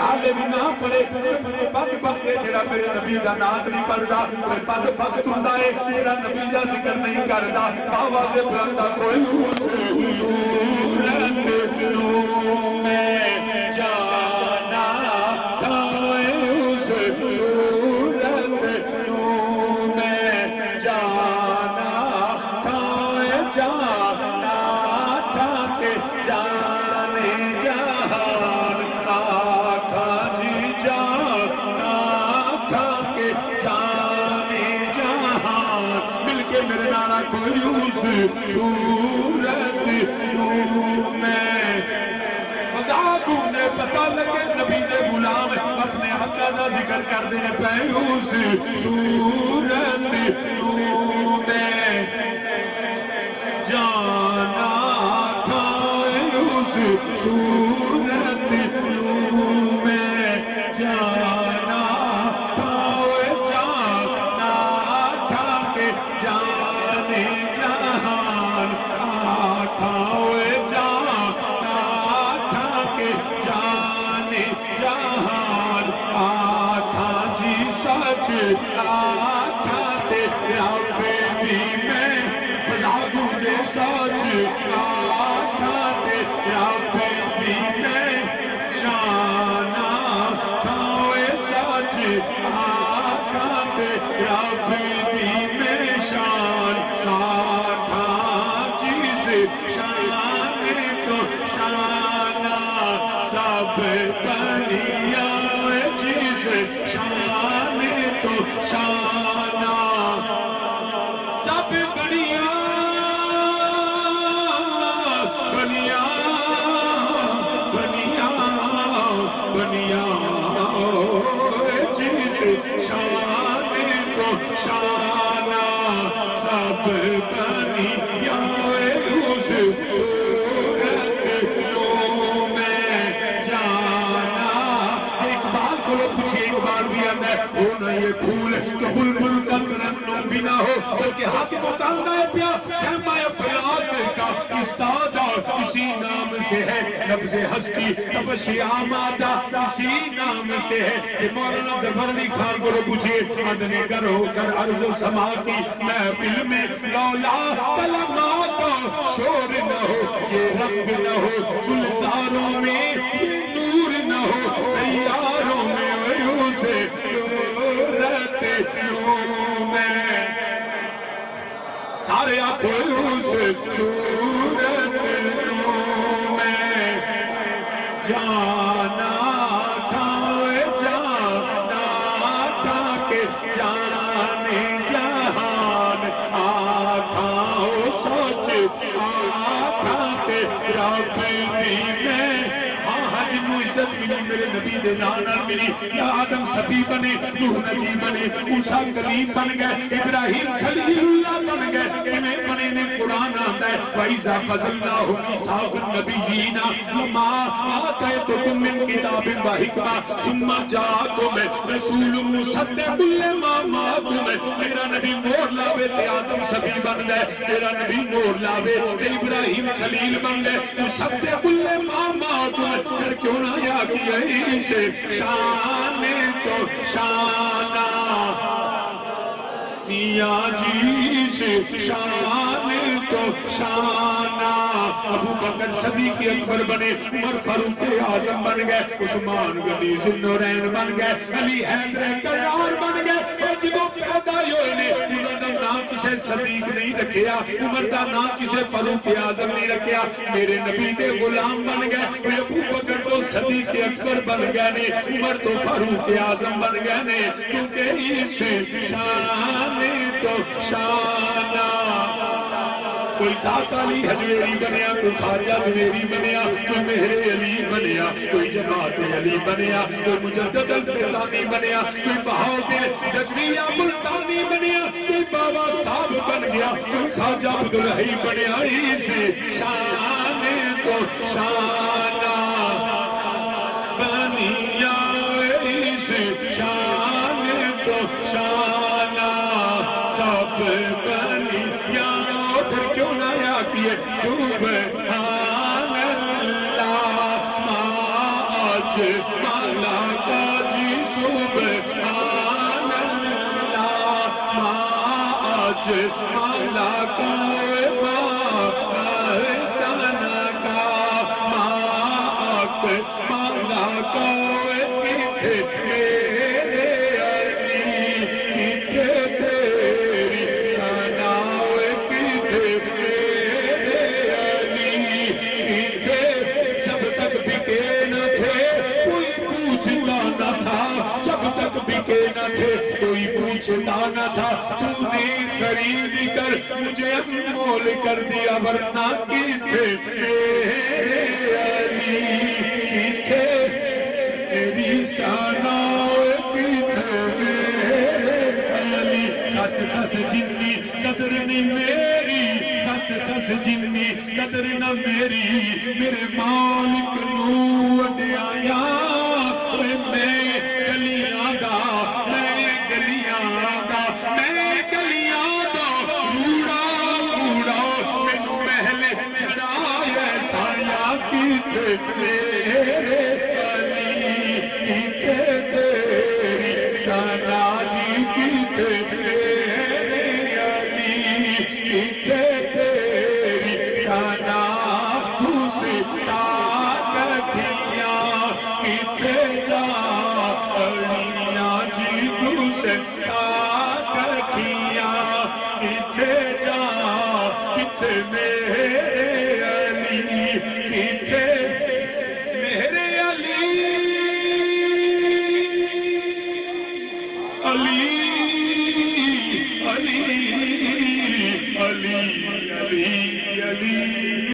حالے بھی نہ پڑے سمنے بد بخت جڑا میرے نبی دا نام نہیں پڑھدا وہ بد بخت ہوندا ہے جڑا نبی دا ذکر نہیں کردا آواز بلند کوئی صورت نو میں جانا تھا اس صورت نو میں جانا تھا جانا تھا کہ جانے جہان آقا جی جانا تھا کہ جانے جہان مل کے میرے نانا کوئی اس صورت نو میں فضادوں نے پتہ لگے نبی دے غلام اپنے آقا دا ذکر کر دینے پہ اس صورت نو میں جانا تھا اس صورت نو میں جانا تھا جانا تھا کہ جانے جہان آقا جانا تھا کہ جانے جہان آقا جی سچ آقا تیرا بیبی میں بلا تجھے سچ آقا تیرا بیبی میں شانہ کھاؤے سچ آقا تیرا بیبی میں شان آقا جیسے شان تو شانہ سب بنیا جیسے شان تو شانہ سب بنیا بنیا بنیا بنیا جیسے شان تو شانہ سب بنیا اس صورت نو میں جانا اقبال کو لوگ پوچھئے اقبال بھی اندر ہونا یہ پھول تو بلبل کا ترنم بھی نہ ہو بلکہ حق مکاندہ ہے پیا خیمہ فریاد کا استادہ اسی نام سے ہے لفظ ہستی تفش آمادہ اسی نام سے ہے کہ مولانا ظفر علی خان کو لوگ پوچھئے مدنی کر ہو کر عرض و سما کی محفل میں لولا کلمات کا شور نہ ہو یہ رنگ نہ ہو گلزاروں میں یہ نور نہ ہو سیاروں میں ویوں سے صورت نو میں سارے آنکھوں سے صورت نو میں جانا تھا جانا تھا کہ جانے جہان آقا سوچ آقا تیرا بیبی میں جنو عزت ملی میرے نبی دے نانا ملی یا آدم صفی بنے نوح نجی بنے موسیٰ کلیم بن گئے ابراہیم خلیل اللہ بن گئے انہیں بنے نے قرآن آتا ہے وَإِذَا فَضَلْنَاهُ مِيثَاقَ النَّبِيِّينَ وَمَا آتَيْتُكُم مِّن كِتَابٍ وَحِكْمَةٍ ثُمَّ جَاءَكُمْ رَسُولٌ مُصَدِّقٌ لِّمَا مَعَكُمْ میرا نبی مور لاوے تے آدم صفی بن گئے میرا نبی مور لاوے تے ابراہیم خلیل بن گئے مصدق لِّمَا مَعَكُمْ پھر کیوں نہ یا کیا اسے شان تو شانہ میاں جی سے شان تو شانہ ابو بکر صدیق اکبر بنے عمر فاروق اعظم بن گئے عثمان غنی ذوالنورین بن گئے علی حیدر کرار بن گئے اور جدو پیدا ہوئے نے عمر دا نام کسے صدیق نہیں رکھیا عمر دا نام کسے فاروق اعظم نہیں رکھیا میرے نبی دے غلام بن گئے ابو بکر تو صدیق اکبر بن گئے نے عمر تو فاروق اعظم بن گئے نے کیونکہ اسے شان تو شانہ کوئی داتا علی حجویری بنیا کوئی خواجہ جویری بنیا کوئی مہر علی بنیا کوئی جماعت علی بنیا کوئی مجدد الفیضانی بنیا کوئی بہاؤدین زجریہ ملتانی بنیا کوئی بابا صاحب بن گیا کوئی خواجہ عبدالحی بنیا اسے شان تو شانہ بنیا اسے شان تو شانہ سب بنیا پھر کیوں نہ آتی ہے سبحان اللہ ما اجمل آنا تھا تو نے خرید کر مجھے انمول کر دیا ورنہ کتھے میرے علی کتھے میری ثنا کتھے میرے علی دس دس جنی قدر نہیں میری دس دس جنی قدر نہ میری میرے مالک نو اڈیایا میں گلیاں دا میں گلیاں دا میں گلیاں دا کوڑا کوڑا مینوں محل چڑھایا سایا کتھے میرے علی کتھے تیری ثنا جی کتھے میرے علی کتھے تیری ثنا تو ستا رکھیاں کتھے جا اڑیاں جی تو ستا رکھیاں کتھے جا کتھے میرے